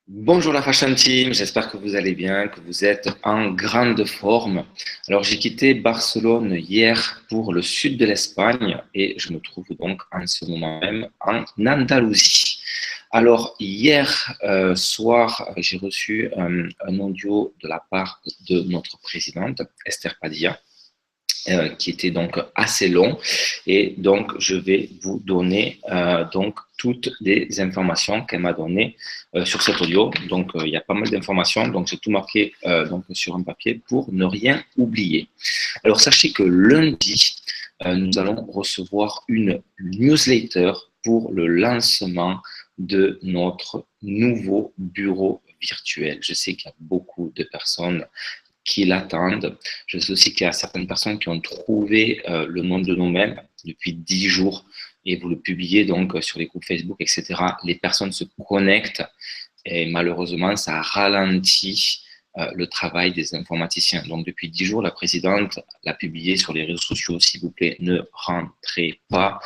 Bonjour la Fashion Team, j'espère que vous allez bien, que vous êtes en grande forme. Alors j'ai quitté Barcelone hier pour le sud de l'Espagne et je me trouve donc en ce moment même en Andalousie. Alors hier soir, j'ai reçu un audio de la part de notre présidente, Esther Padilla, qui était donc assez long. Et donc, je vais vous donner donc toutes les informations qu'elle m'a données sur cet audio. Donc, il y a pas mal d'informations. Donc, j'ai tout marqué donc sur un papier pour ne rien oublier. Alors, sachez que lundi, nous allons recevoir une newsletter pour le lancement de notre nouveau bureau virtuel. Je sais qu'il y a beaucoup de personnes qui l'attendent. Je sais aussi qu'il y a certaines personnes qui ont trouvé le nom de nous-mêmes depuis 10 jours et vous le publiez donc sur les groupes Facebook, etc. Les personnes se connectent et malheureusement, ça ralentit le travail des informaticiens. Donc, depuis 10 jours, la présidente l'a publié sur les réseaux sociaux. S'il vous plaît, ne rentrez pas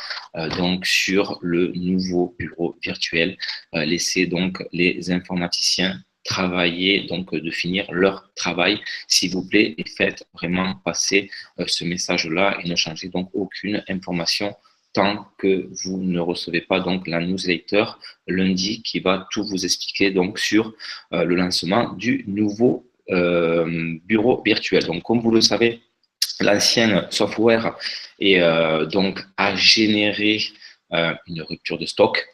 donc sur le nouveau bureau virtuel. Laissez donc les informaticiens travailler, donc de finir leur travail, s'il vous plaît, et faites vraiment passer ce message-là et ne changez donc aucune information tant que vous ne recevez pas donc la newsletter lundi qui va tout vous expliquer donc sur le lancement du nouveau bureau virtuel. Donc, comme vous le savez, l'ancien software est donc a généré une rupture de stock.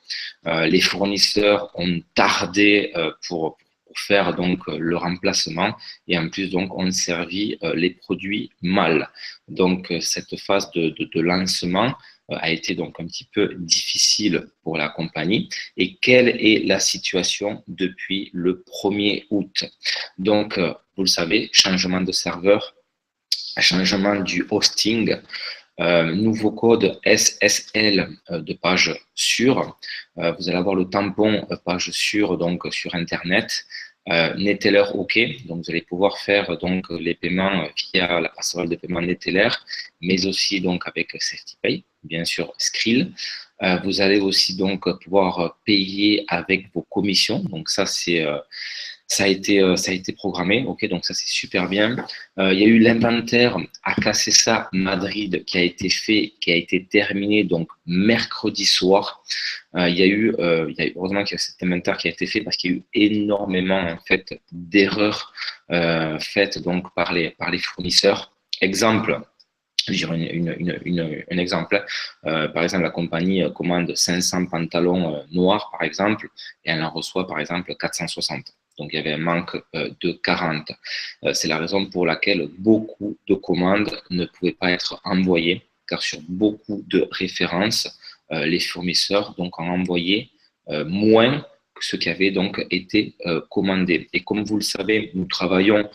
Les fournisseurs ont tardé pour faire donc le remplacement et en plus donc on servi les produits mal. Donc cette phase de lancement a été donc un petit peu difficile pour la compagnie. Et quelle est la situation depuis le 1er août? Donc vous le savez, changement de serveur, changement du hosting, nouveau code SSL de page sûre. Vous allez avoir le tampon page sûre donc sur Internet. Neteller OK, donc vous allez pouvoir faire donc les paiements via la passerelle de paiement Neteller, mais aussi donc avec SafetyPay, bien sûr Skrill. Vous allez aussi donc pouvoir payer avec vos commissions, donc ça a été programmé, ok, donc ça c'est super bien. Il y a eu l'inventaire à Cacessa Madrid qui a été fait, qui a été terminé donc mercredi soir. Heureusement qu'il y a cet inventaire qui a été fait parce qu'il y a eu énormément en fait d'erreurs faites donc par les fournisseurs. Exemple, je vais dire un exemple. Par exemple, la compagnie commande 500 pantalons noirs, par exemple, et elle en reçoit, par exemple, 460. Donc, il y avait un manque de 40. C'est la raison pour laquelle beaucoup de commandes ne pouvaient pas être envoyées, car sur beaucoup de références, les fournisseurs donc, ont envoyé moins que ce qui avait donc été commandé. Et comme vous le savez, nous travaillons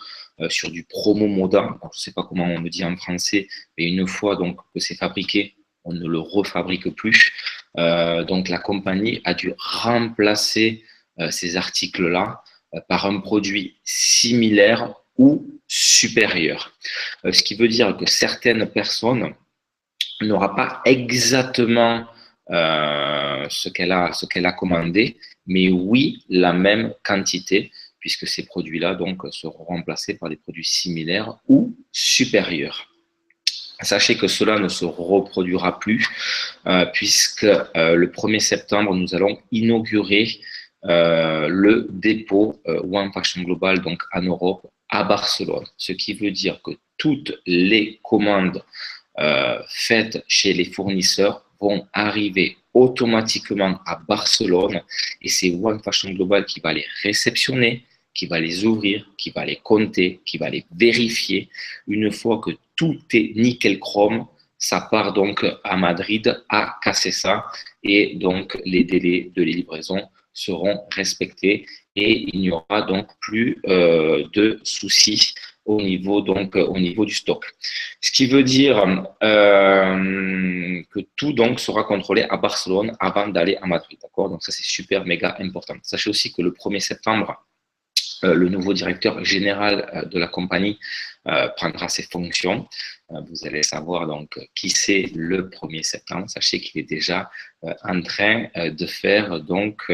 sur du promo moda. Je ne sais pas comment on le dit en français, mais une fois donc que c'est fabriqué, on ne le refabrique plus. Donc la compagnie a dû remplacer ces articles-là par un produit similaire ou supérieur. Ce qui veut dire que certaines personnes n'auront pas exactement ce qu'elle a commandé, mais oui, la même quantité, puisque ces produits-là donc seront remplacés par des produits similaires ou supérieurs. Sachez que cela ne se reproduira plus, puisque le 1er septembre, nous allons inaugurer le dépôt One Fashion Global donc en Europe, à Barcelone. Ce qui veut dire que toutes les commandes faites chez les fournisseurs vont arriver automatiquement à Barcelone et c'est One Fashion Global qui va les réceptionner, qui va les ouvrir, qui va les compter, qui va les vérifier. Une fois que tout est nickel chrome, ça part donc à Madrid, à Cacessa, et donc les délais de livraison seront respectés et il n'y aura donc plus de soucis au niveau du stock. Ce qui veut dire que tout donc sera contrôlé à Barcelone avant d'aller à Madrid. D'accord? Donc ça c'est super méga important. Sachez aussi que le 1er septembre, le nouveau directeur général de la compagnie prendra ses fonctions. Vous allez savoir donc qui c'est le 1er septembre. Sachez qu'il est déjà en train de faire donc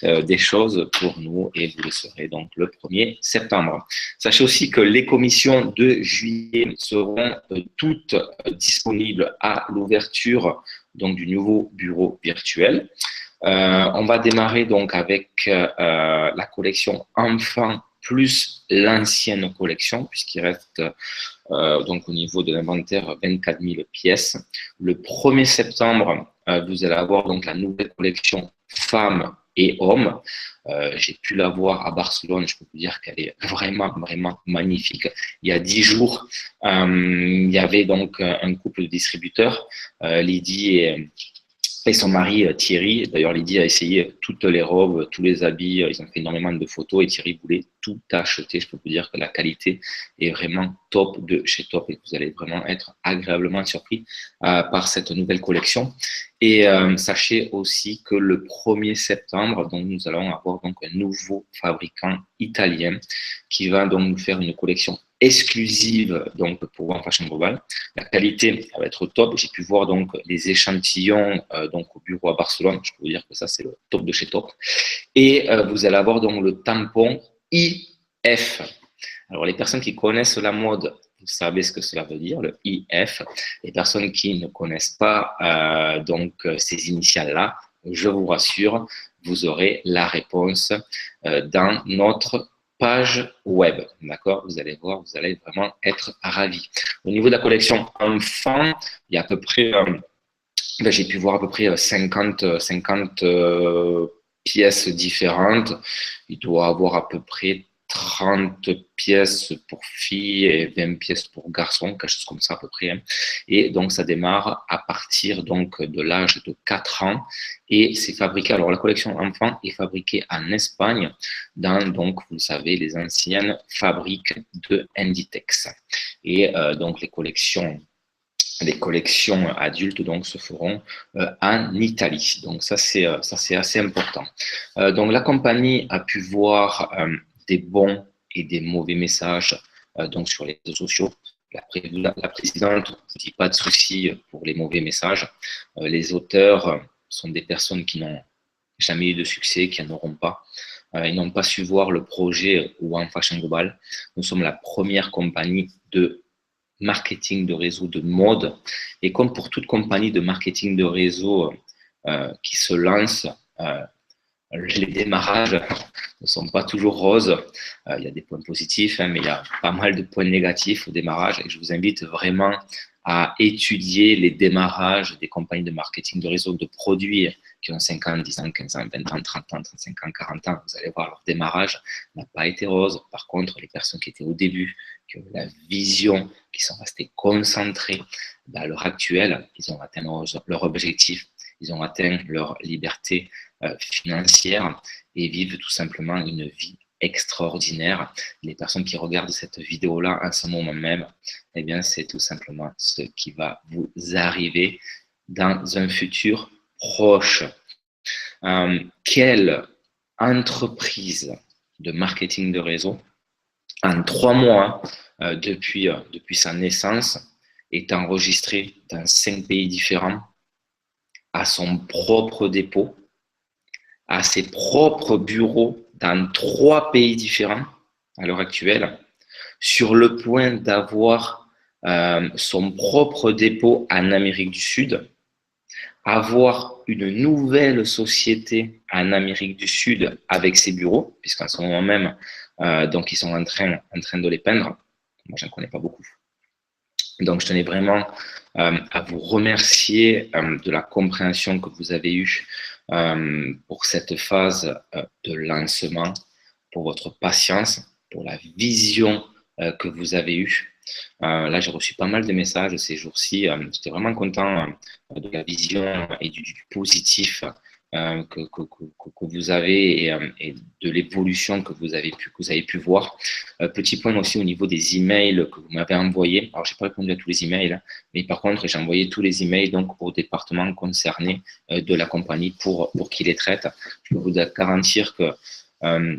des choses pour nous et vous le saurez donc le 1er septembre. Sachez aussi que les commissions de juillet seront toutes disponibles à l'ouverture donc du nouveau bureau virtuel. On va démarrer donc avec la collection enfants plus l'ancienne collection, puisqu'il reste donc au niveau de l'inventaire 24 000 pièces. Le 1er septembre, vous allez avoir donc la nouvelle collection femmes et hommes. J'ai pu la voir à Barcelone, je peux vous dire qu'elle est vraiment, vraiment magnifique. Il y a 10 jours, il y avait donc un couple de distributeurs, Lydie et son mari Thierry. D'ailleurs, Lydie a essayé toutes les robes, tous les habits. Ils ont fait énormément de photos et Thierry voulait tout acheter. Je peux vous dire que la qualité est vraiment top de chez top et que vous allez vraiment être agréablement surpris par cette nouvelle collection. Et sachez aussi que le 1er septembre, donc, nous allons avoir donc un nouveau fabricant italien qui va donc nous faire une collection exclusive donc pour One Fashion Global. La qualité elle va être top. J'ai pu voir donc les échantillons donc au bureau à Barcelone. Je peux vous dire que ça c'est le top de chez top. Et vous allez avoir donc le tampon IF. Alors les personnes qui connaissent la mode, vous savez ce que cela veut dire, le IF. Les personnes qui ne connaissent pas donc ces initiales-là, je vous rassure, vous aurez la réponse dans notre page web, d'accord? Vous allez voir, vous allez vraiment être ravis. Au niveau de la collection enfants, il y a à peu près, j'ai pu voir à peu près 50 pièces différentes. Il doit avoir à peu près 30 pièces pour filles et 20 pièces pour garçons, quelque chose comme ça à peu près. Et donc, ça démarre à partir donc de l'âge de 4 ans et c'est fabriqué, alors la collection enfant est fabriquée en Espagne dans, donc, vous le savez, les anciennes fabriques de Inditex. Et donc, les collections adultes donc se feront en Italie. Donc ça c'est assez important. Donc la compagnie a pu voir des bons et des mauvais messages donc sur les réseaux sociaux. La présidente ne dit pas de souci pour les mauvais messages. Les auteurs sont des personnes qui n'ont jamais eu de succès, qui n'en auront pas. Ils n'ont pas su voir le projet One Fashion Global. Nous sommes la première compagnie de marketing de réseau de mode. Et comme pour toute compagnie de marketing de réseau qui se lance, les démarrages ne sont pas toujours roses. Il y a des points positifs, mais il y a pas mal de points négatifs au démarrage. Et je vous invite vraiment à étudier les démarrages des compagnies de marketing de réseau de produits qui ont 5 ans, 10 ans, 15 ans, 20 ans, 30 ans, 35 ans, 40 ans. Vous allez voir, leur démarrage n'a pas été rose. Par contre, les personnes qui étaient au début, qui ont la vision, qui sont restées concentrées, à l'heure actuelle, ils ont atteint leur objectif, ils ont atteint leur liberté financière et vivent tout simplement une vie extraordinaire. Les personnes qui regardent cette vidéo-là en ce moment même, eh bien, c'est tout simplement ce qui va vous arriver dans un futur proche. Quelle entreprise de marketing de réseau, en 3 mois depuis sa naissance, est enregistrée dans 5 pays différents, à son propre dépôt, à ses propres bureaux dans 3 pays différents à l'heure actuelle, sur le point d'avoir son propre dépôt en Amérique du Sud, avoir une nouvelle société en Amérique du Sud avec ses bureaux, puisqu'en ce moment même, donc ils sont en train de les peindre. Moi, je n'en connais pas beaucoup. Donc, je tenais vraiment à vous remercier de la compréhension que vous avez eue pour cette phase de lancement, pour votre patience, pour la vision que vous avez eue. Là, j'ai reçu pas mal de messages ces jours-ci. J'étais vraiment content de la vision et du positif que vous avez et de l'évolution que vous avez pu voir. Petit point aussi au niveau des emails que vous m'avez envoyés. Alors, je n'ai pas répondu à tous les emails, mais par contre, j'ai envoyé tous les emails donc, au département concerné de la compagnie pour qu'ils les traitent. Je peux vous garantir que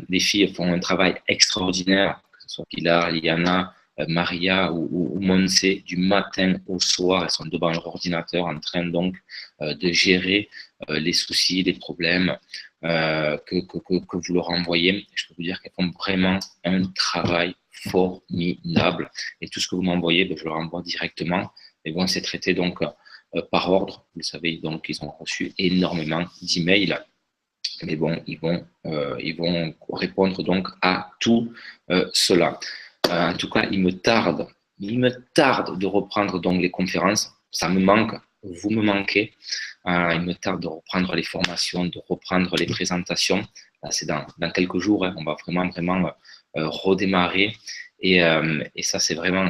les filles font un travail extraordinaire, que ce soit Pilar, Liana, Maria ou Monse, du matin au soir, elles sont devant leur ordinateur en train donc de gérer les soucis, les problèmes que vous leur envoyez. Je peux vous dire qu'elles font vraiment un travail formidable. Et tout ce que vous m'envoyez, ben, je le renvoie directement. Et bon, c'est traité donc par ordre. Vous le savez, donc ils ont reçu énormément d'emails. Mais bon, ils vont répondre donc à tout cela. En tout cas, il me tarde de reprendre donc les conférences. Ça me manque, vous me manquez. Il me tarde de reprendre les formations, de reprendre les présentations. Là, c'est dans quelques jours, hein, on va vraiment redémarrer. Et ça, c'est vraiment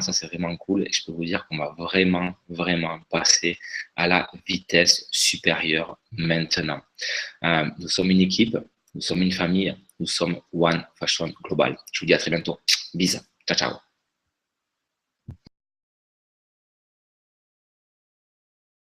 cool. Et je peux vous dire qu'on va vraiment passer à la vitesse supérieure maintenant. Nous sommes une équipe, nous sommes une famille, nous sommes One Fashion Global. Je vous dis à très bientôt. Bisous. Ciao, ciao.